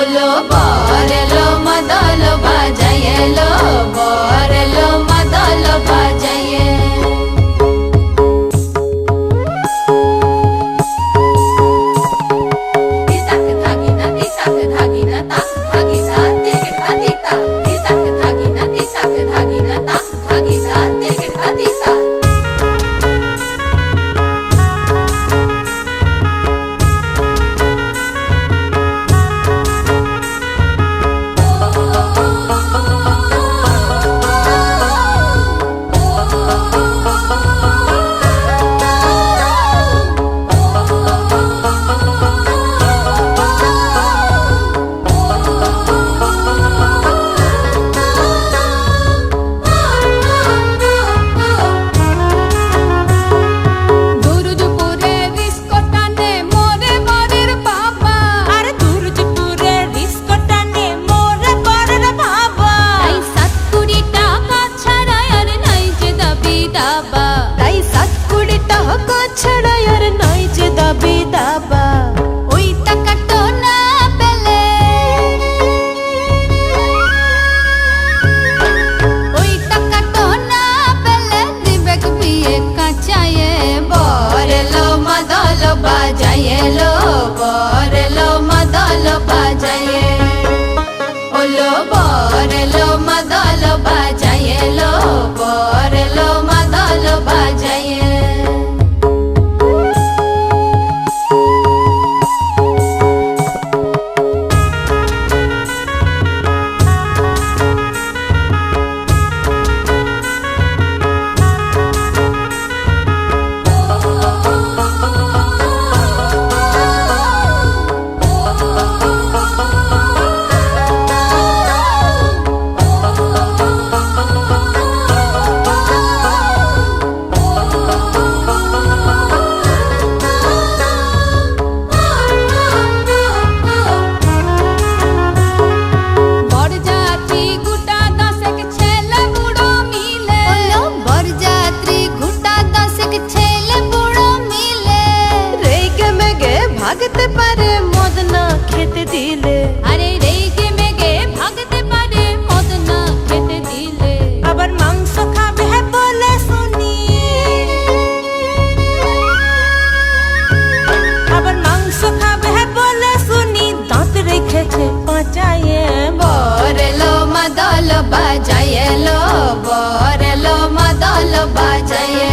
ওলো বর এলো মাদল বাজাই এলো বর এলো মাদল বাজাইয়ে ভাগতে পারে মদ না খেতে দিলে, আরে রেগে মেগে ভাগতে পারে মদ না খেতে দিলে, আবার মাংস খাবে বলে শুনি, আবার মাংস খাবে বলে শুনি দাঁত রেখেছে পাঁচায়ে। বর এলো মাদল বাজাই এলো বর এলো মাদল বাজাইয়ে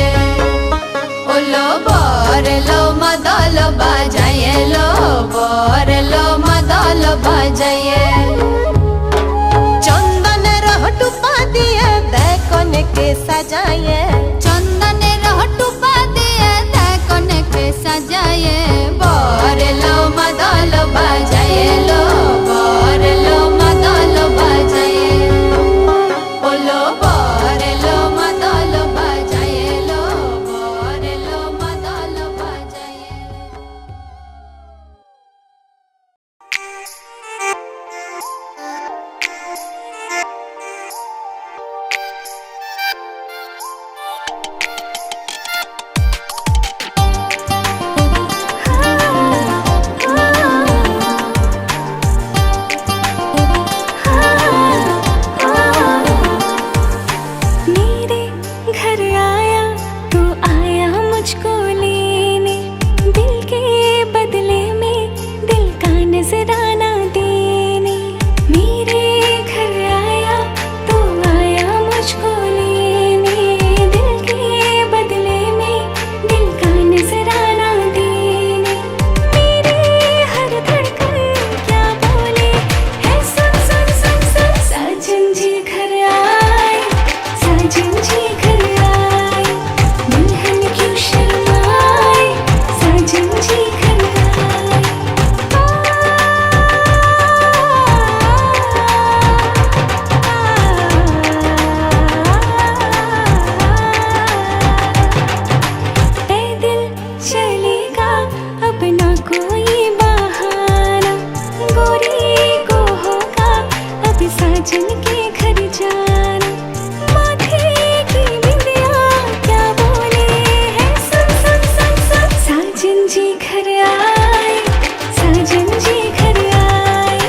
ওলো বর এলো মাদল বাজাই এলো বর এলো মাদল বাজাইয়ে চন্দনের টুপা দিয়ে দেখনকে সাজায়ে, চন্দনের টুপা দিয়ে দেখনকে সাজাইয়ে বর এলো মাদল বাজাই এলো বর এলো মাদল বাজাইয়ে ওলো বর এলো মাদল বাজাই এলো বর এলো মাদল বাজাইয়ে। मेरे घर आया तू आया मुझको लेने, दिल के बदले में दिल का नजराना देने। मेरे घर आया तू आया मुझको लेने, दिल के बदले में दिल का नजराना देने। मेरे हर धड़कन क्या बोले है सुन सुन सुन सुन, साजन जी घर आए, साजन जी घर आए, दुल्हन क्यों शर्माए, साजन जी घर आए। पैदल चलेगा अब ना कोई बहाना, गोरी को होगा अब साजन के घर जाना। माथे की बिंदिया क्या बोले है सुन सुन सुन सुन, साजन जी घर आए, साजन जी घर आए,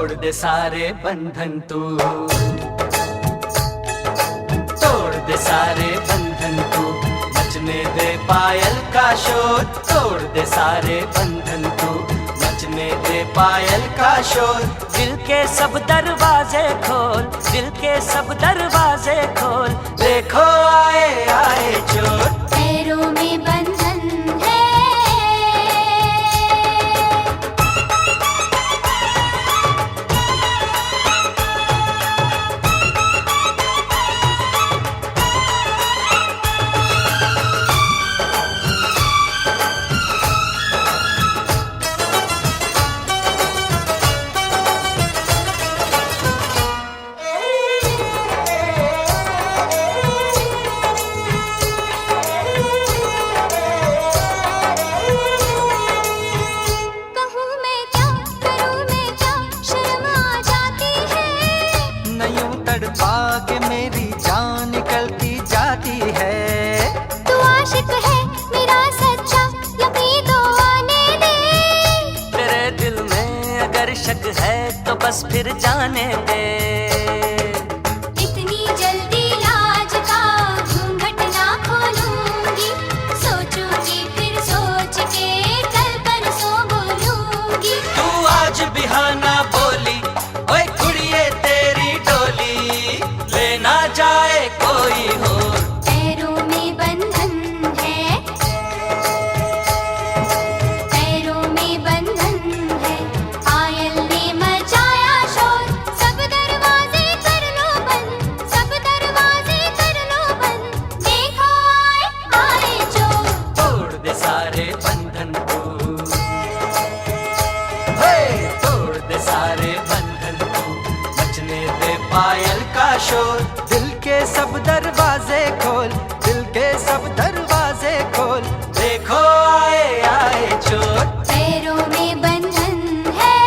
तोड़ दे सारे बंधन तू, तोड़ दे सारे बंधन तू, नचने दे पायल का शोर, तोड़ दे सारे बंधन तू, नचने दे पायल का शोर। दिल के सब दरवाजे खोल, दिल के सब दरवाजे खोल, देखो आए आए चोर। पैरों में बंधन है, कहूँ मैं क्या करूँ मैं क्या, शर्म आ जाती है। न यूं तड़पा के मेरी जान निकलती जाती है। तू आशिक है मेरा सच्चा, यकीन तो आने दे। तेरे दिल में अगर शक है तो बस फिर जाने दे। इतनी जल्दी लाज का घूंघट ना खोलूंगी, सोचूंगी फिर सोच के कल परसों बोलूंगी। तू आज बिहाना बोली, ओए कुड़िए तेरी डोली, लेना जाए कोई हो। पैरों में बंधन है, पैरों में बंधन है, पायल ने मचाया शोर। सब दरवाजे कर लो बंद, सब दरवाजे कर लो बंद, देखो आए आए चोर। तोड़ दे सारे बंधन तू, हे तोड़ दे सारे बंधन तू, नचने दे पायल का शोर। दिल के सब दरवाजे खोल, दिल के सब दरवाजे खोल, देखो आए आए चोर। पैरों में बंधन है,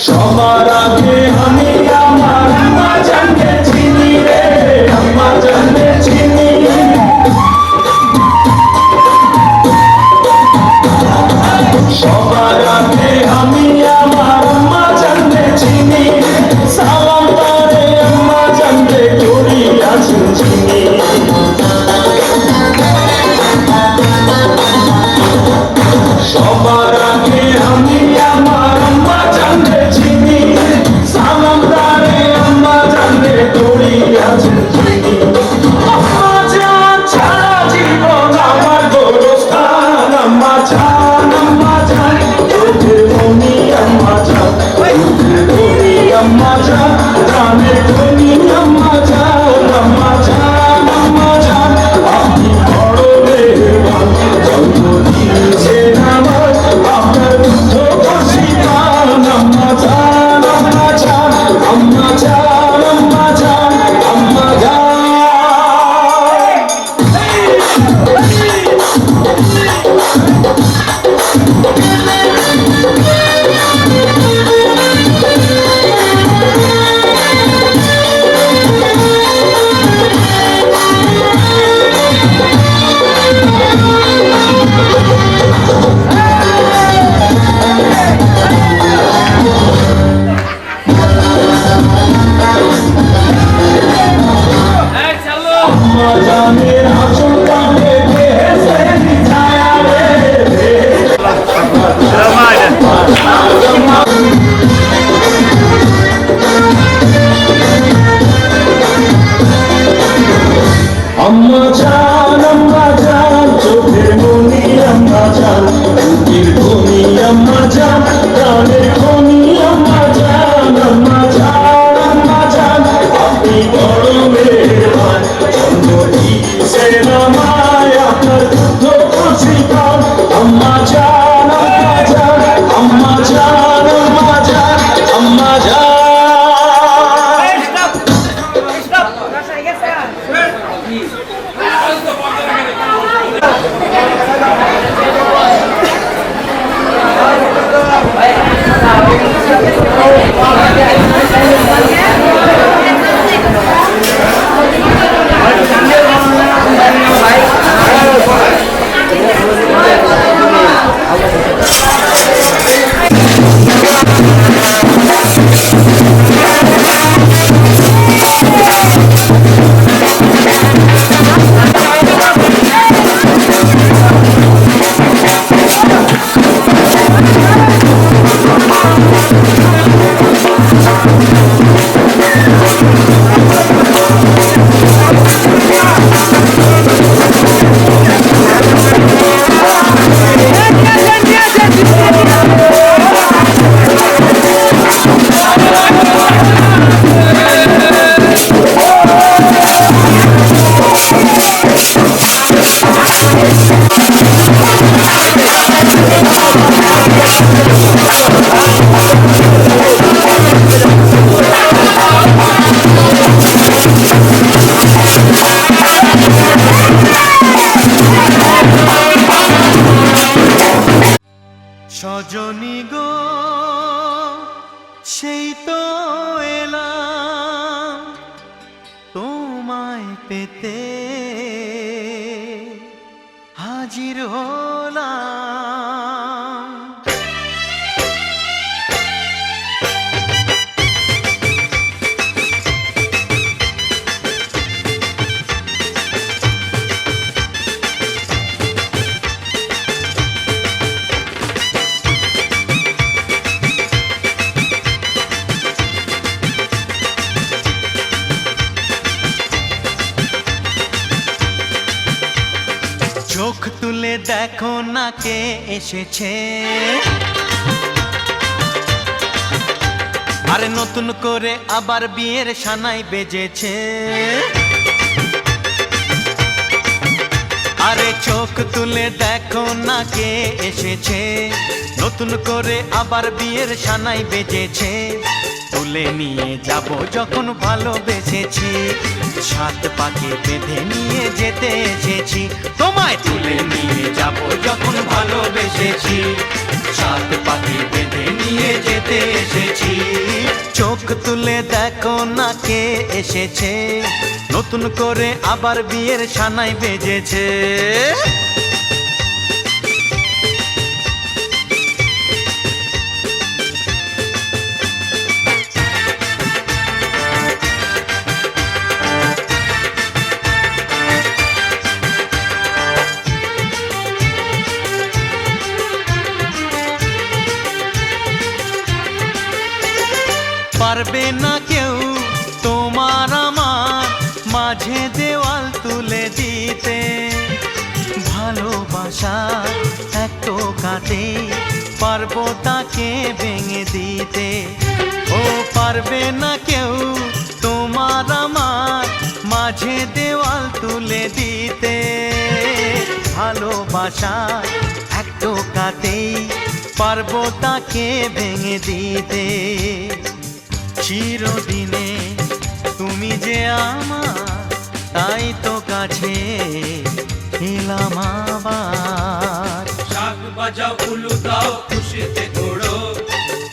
সবার আগে আমি আমার আম্মা জানকে চিনি রে, আম্মা জানকে চিনি। সবার আগে আমি আমার আম্মা জানকে চিনি, সালাম তারে আম্মা জানকে করি আছেন চিনি। সবার আগে আমি আমার আম্মা জানকে চিনি, সালাম তারে আম্মা জানকে করি আছেন চিনি। আম্মা জান ছাড়া জীবন আমার গোরস্থান, আম্মা জান চোখের মনি আম্মা জান, চোখের মনি আম্মা জান, জানের মনি আম্মা জান, আম্মা জান আপনি বড় মেহেরবান, যত দিয়েছেন আমার আপনার বুদ্ধ বর্ষিতান। আম্মা জান আম্মা জান আম্মা জান আম্মা জান আম্মা জান। আম্মা জানের আঁচল কাঁধে ভেসে ছায়া রে। আম্মা জান চোখের মনি আম্মা জান, বুকের খনি আম্মা জান, প্রাণের খনি আম্মা জান, আম্মা জান আপনি বড় মেহেরবান, জন্ম দিয়েছেন আমায় আপনার বুদ্ধ বর্ষিতান। আম্মা জান আম্মা জান আম্মা জান আম্মা জান। সজনী গো সেই তো এলাম তোমায় পেতে, হাজির হলাম। চোখ তুলে তুলে দেখো না কে এসেছে, আরে নতুন করে আবার বিয়ের সানাই বেজেছে। আরে চোখ তুলে দেখো না কে এসেছে, নতুন করে আবার বিয়ের সানাই বেজেছে। তুলে নিয়ে যাব যখন ভালোবেসেছি, সাত পাকে বেঁধে নিয়ে যেতে এসেছি। তোমায় তুলে নিয়ে যাব যখন ভালোবেসেছি, সাত পাকে বেঁধে নিয়ে যেতে এসেছি। চোখ তুলে দেখো না কে এসেছে, নতুন করে আবার বিয়ের সানাই বেজেছে। পারবে না কেউ তোমার আমার মাঝে দেওয়াল তুলে দিতে, ভালোবাসা এক টোকাতে পারবো তাকে ভেঙে দিতে। ও পারবে না কেউ তোমার আমার মাঝে দেওয়াল তুলে দিতে, ভালোবাসা এক টোকাতেই পারবো তাকে ভেঙে দিতে। চিরদিনে তুমি যে আমার, তাই তো কাছে এলাম আবার। শাক বাজাও উলু দাও খুশিতে ঘোড়ো,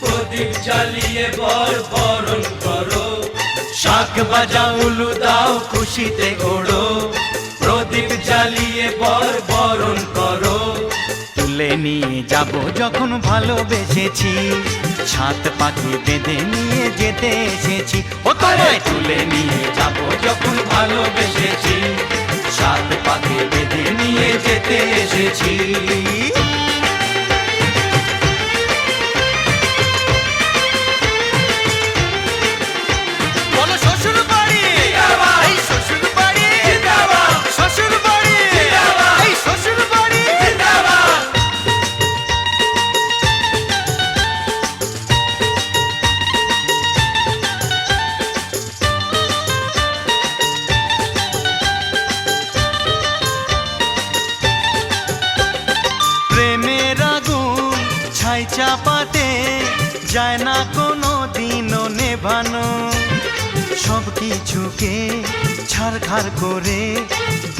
প্রদীপ জ্বালিয়ে বর বরণ করো। শাক বাজাও উলু দাও খুশিতে ওড়ো, প্রদীপ জ্বালিয়ে বর বরণ করো। তুলে নিয়ে যাব যখন ভালোবেসেছি, সাত পাকে বেঁধে নিয়ে যেতে এসেছি। ও তোমায় তুলে নিয়ে যাব যখন ভালোবেসেছি, সাত পাকে বেঁধে নিয়ে যেতে এসেছি। বলো শ্বশুর বাড়ি, এই শ্বশুর বাড়ি, শ্বশুর বাড়ি, এই শ্বশুর বাড়ি। প্রেমের আগুন ছাই চাপাতে যায় না কোনো দিনও নেভানো, সব কিছুকে ছাড়খাড় করে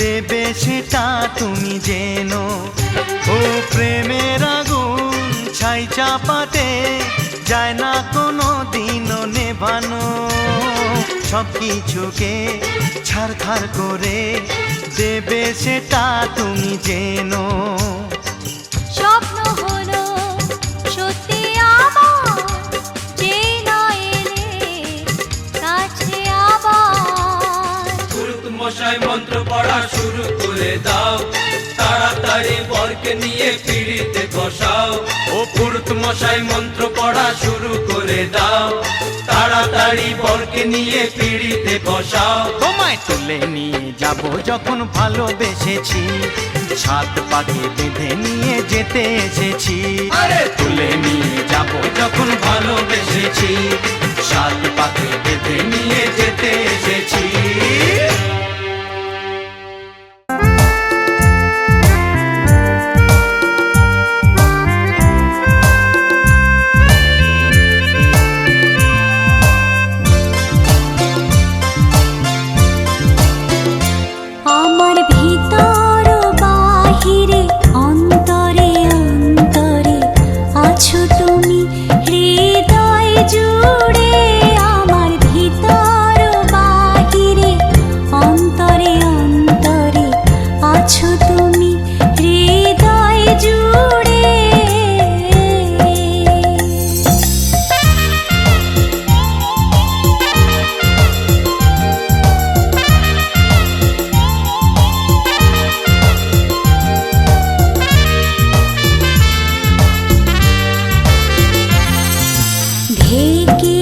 দেবে সেটা তুমি জেনো। ও প্রেমের আগুন ছাই চাপাতে যায় না কোনো দিনও নেভানো, সব কিছুকে ছাড়খাড় করে দেবে সেটা তুমি জেনো। স্বপ্ন হলো সত্যি আমার, যে না এলে কাছে আবার। পুরুত মশাই মন্ত্র পড়া শুরু করে দাও, তাড়াতাড়ি বরকে নিয়ে পিড়িতে বসাও। ও পুরুত মশাই মন্ত্র পড়া শুরু করে দাও, তাড়াতাড়ি বরকে নিয়ে পিড়িতে বসাও। তোমায় তুলে নিয়ে যাব যখন ভালোবেসেছি, সাত পাকে বেঁধে নিয়ে যেতে এসেছি। আরে তুলে নিয়ে যাব যখন ভালোবেসেছি, সাত পাকে বেঁধে নিয়ে যেতে এসেছি। আমার ভিতর বাহিরে অন্তরে অন্তরে আছো তুমি, হৃদয় জুড়ে। আমার ভিতর বাহিরে অন্তরে অন্তরে আছো তুমি, হৃদয় জুড়ে। ঢেকে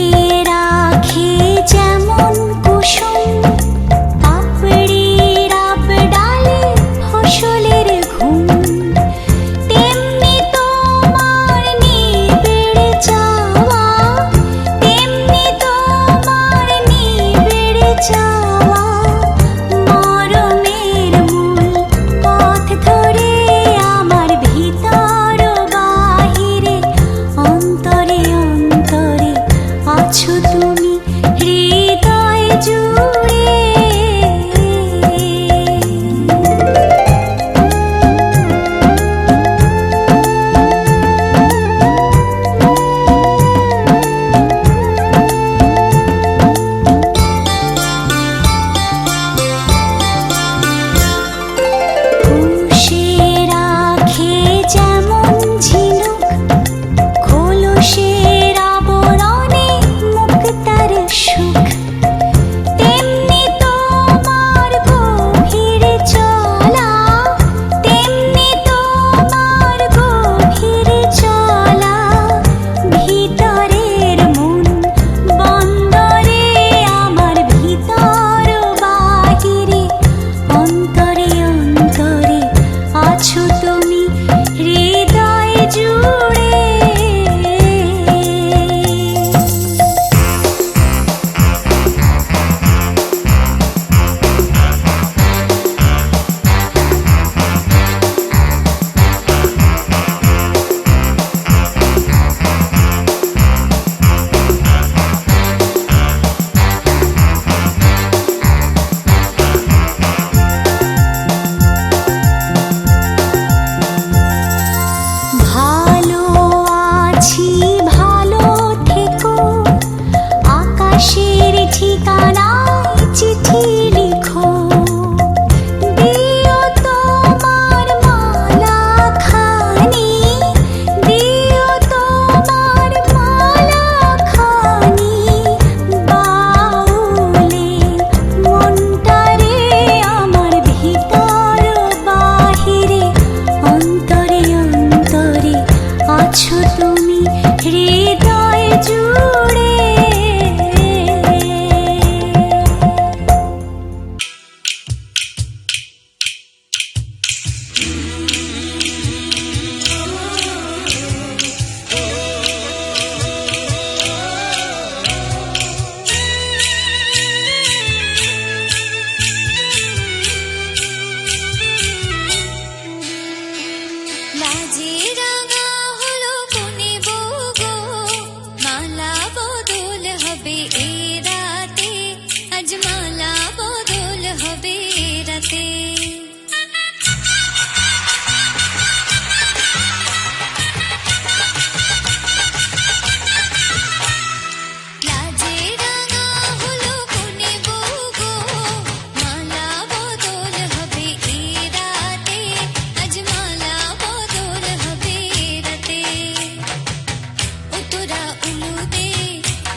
তোরা উলুদে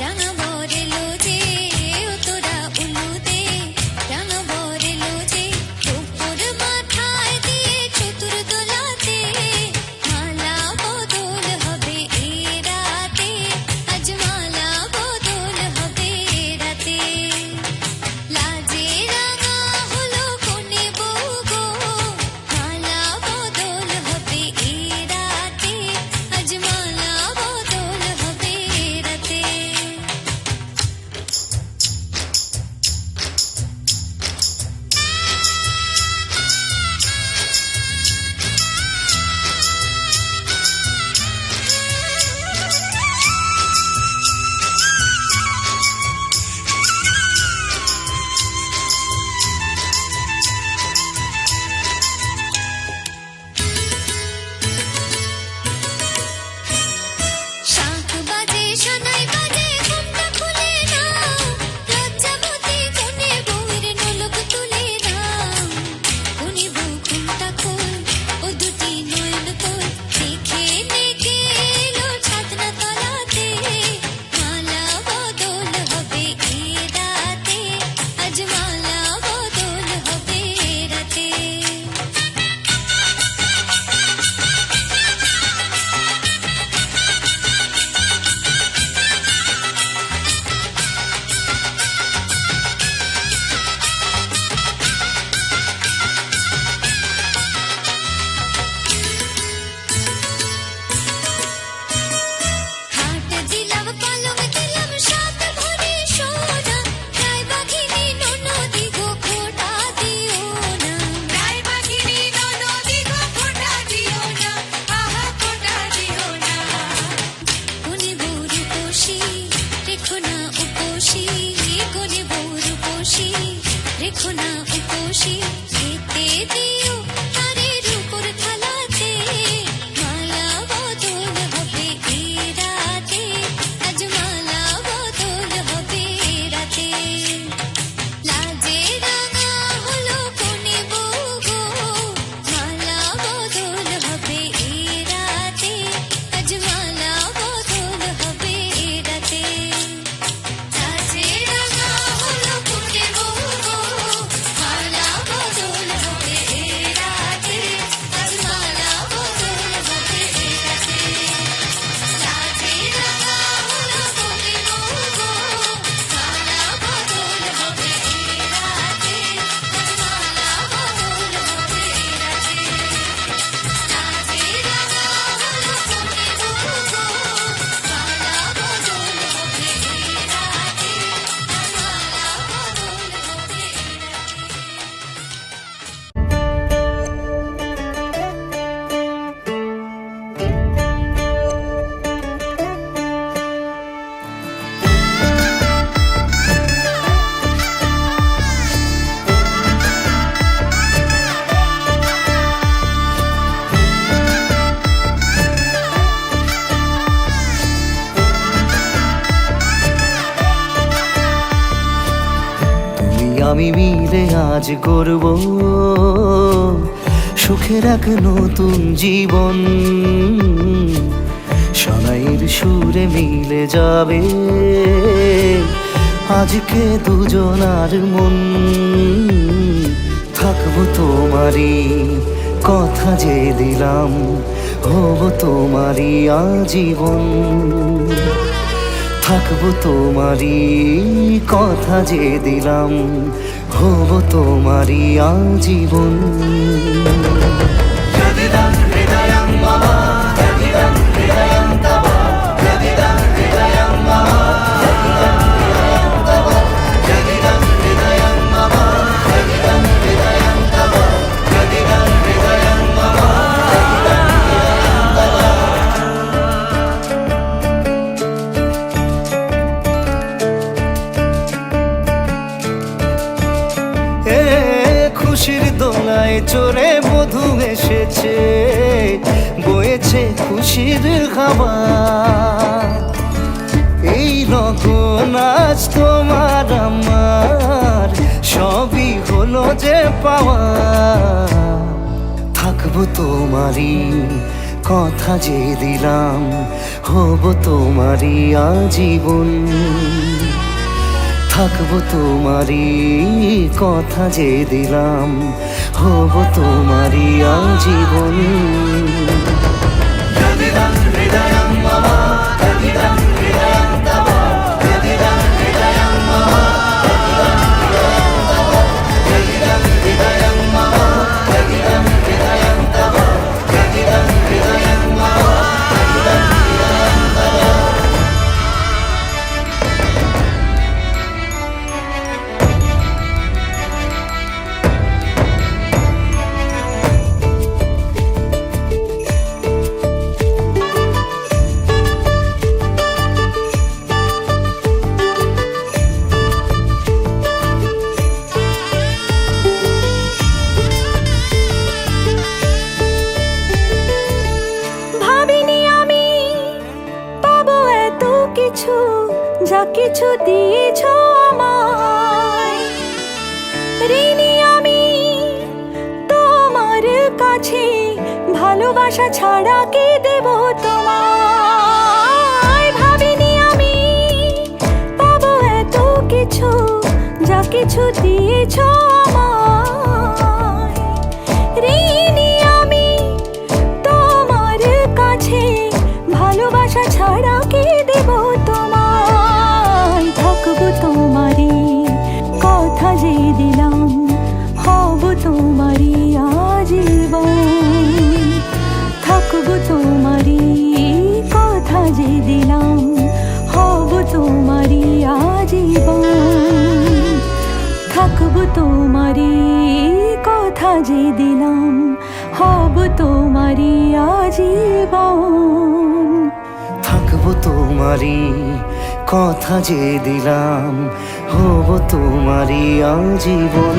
রাঙা বরেলো যে ও তোরা উলুদে রাঙা বরেলো যে উপর মাথায় দিয়ে চতুর দোলাতে মালা বদল হবে এ রাতে আজ মালা বদল হবে রাতে লাজে রাঙা হলো কোনে বউ গো মালা বদল হবে এ রাতে আজ মালা বদল হবে রাতে শাঁখ বাজে শোনাই বাজে ঘুমটা খুলে নাও লজ্জাবতী কোনে বউয়ের নোলক তুলে নাও কোনে বউ ঘুমটা খোল ও দুটি নয়ন তোল দেখে নেকে এলো ছাদনা তলাতে মালা বদল হবে এ রাতে আজ মালা বদল হবে রাতে খাট দিলাম পালং দিলাম সাত ভরি সোনা রায় বাঘিনী ননদি গো খোটা দিও না রায় বাঘিনী ননদি গো খোটা দিও না আহা খোটা দিও না কোনে বউর উপসী রেখো না উপসী কোনে বউর উপসী রেখো না উপসী খেতে দিও তারে রূপর থালাতে মালা বদল হবে এ রাতে আজ মালা বদল হবে রাতে লাজে রাঙা হলো কোনে বউ গো মালা বদল হবে এ রাতে আজ মালা বদল হবে রাতে লাজে রাঙা হলো কোনে বউ গো মালা বদল হবে এ রাতে আজ মালা বদল হবে রাতে লাজে রাঙা হলো কোনে বউ গো মালা বদল হবে এ রাতে আজ মালা বদল হবে রাতে লাজে রাঙা হলো কোনে বউ গো মালা বদল হবে এ রাতে আজ মালা বদল হবে তুমি আমি মিলে আজ করব সুখের এক নতুন জীবন শোনাইয়ের সুরে মিলে যাবে আজকে দুজনার মন থাকবো তোমারই কথা যে দিলাম হব তোমারই আজীবন থাকবো তোমারই কথা যে দিলাম হব তোমারই আজীবন খুশির দোলায় চড়ে বধূ এসেছে বয়েছে খুশির খাবার এই রকম আজ তোমার আমার সবই হলো যে পাওয়া থাকবো তোমারই কথা যে দিলাম হব তোমারই আজীবন থাকবো তোমারই কথা যে দিলাম হব তোমারই আজীবন ভাবিনি আমি পাবো এত কিছু যা কিছু দিয়েছ আমায় ঋণী আমি তোমার কাছে ভালোবাসা ছাড়া কি দেব তোমায় ভাবিনি আমি পাবো এত কিছু যা কিছু দিয়েছ আমায় ঋণী আমি তোমার কাছে ভালোবাসা ছাড়া কি দেব তোমায় থাকবো তোমারই কথা যে দিলাম হব তোমারই আজীবন থাকবো তোমারই কথা যে দিলাম হব তোমারই আজীবন থাকবো তোমারই কথা যে দিলাম হব তোমারই আজীবন থাকবো তোমারই কথা যে দিলাম হব তোমারই আজীবন